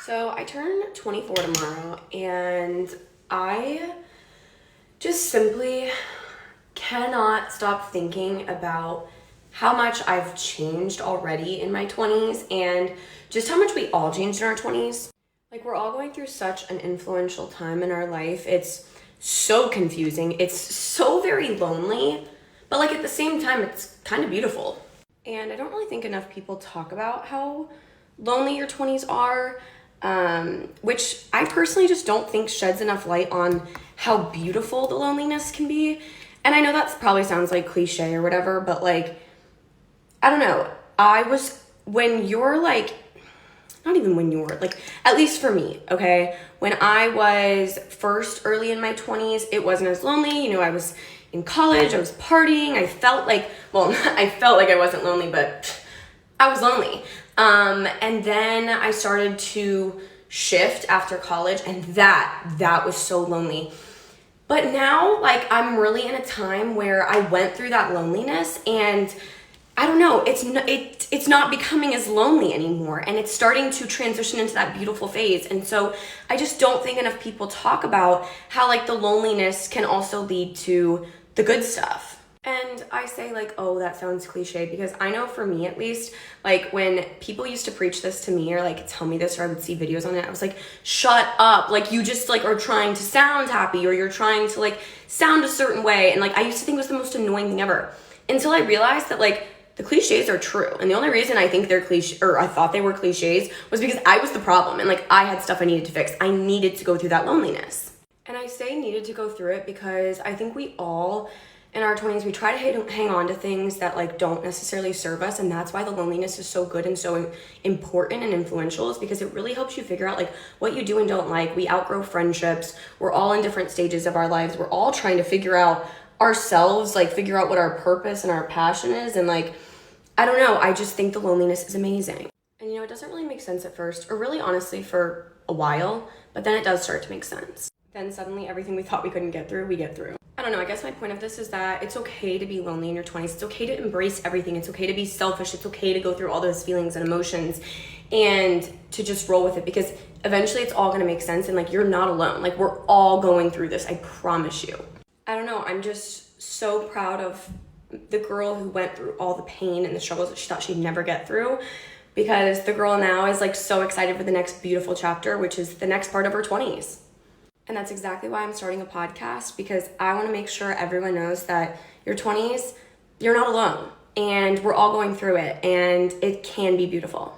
So I turn 24 tomorrow, and I just simply cannot stop thinking about how much I've changed already in my 20s and just how much we all changed in our 20s. Like, we're all going through such an influential time in our life. It's so confusing. It's so very lonely, but like at the same time, it's kind of beautiful. And I don't really think enough people talk about how lonely your 20s are, which I personally just don't think sheds enough light on how beautiful the loneliness can be. And I know that probably sounds like cliche or whatever, but like, I don't know. When you're like, not even when you're like, at least for me, okay? When I was first early in my 20s, it wasn't as lonely. You know, I was in college, I was partying. I felt like I wasn't lonely, but I was lonely. And then I started to shift after college, and that was so lonely. But now, like, I'm really in a time where I went through that loneliness, and I don't know, it's not becoming as lonely anymore, and it's starting to transition into that beautiful phase. And so I just don't think enough people talk about how, like, the loneliness can also lead to the good stuff. And I say, like, oh, that sounds cliche, because I know for me at least, like, when people used to preach this to me or like tell me this, or I would see videos on it, I was like, shut up. Like, you just like are trying to sound happy, or you're trying to like sound a certain way. And like, I used to think it was the most annoying thing ever, until I realized that like the cliches are true. And the only reason I think they're cliche, or I thought they were cliches, was because I was the problem, and like I had stuff I needed to fix. I needed to go through that loneliness. And I say needed to go through it because I think we all in our 20s, we try to hang on to things that like don't necessarily serve us. And that's why the loneliness is so good and so important and influential, is because it really helps you figure out like what you do and don't like. We outgrow friendships. We're all in different stages of our lives. We're all trying to figure out ourselves, like figure out what our purpose and our passion is. And like, I don't know, I just think the loneliness is amazing. And you know, it doesn't really make sense at first, or really honestly for a while, but then it does start to make sense. Then suddenly everything we thought we couldn't get through, we get through. I don't know, I guess my point of this is that it's okay to be lonely in your 20s. It's okay to embrace everything. It's okay to be selfish. It's okay to go through all those feelings and emotions and to just roll with it, because eventually it's all gonna make sense, and like you're not alone. Like, we're all going through this, I promise you. I don't know, I'm just so proud of the girl who went through all the pain and the struggles that she thought she'd never get through, because the girl now is like so excited for the next beautiful chapter, which is the next part of her 20s. And that's exactly why I'm starting a podcast, because I want to make sure everyone knows that your 20s, you're not alone, and we're all going through it, and it can be beautiful.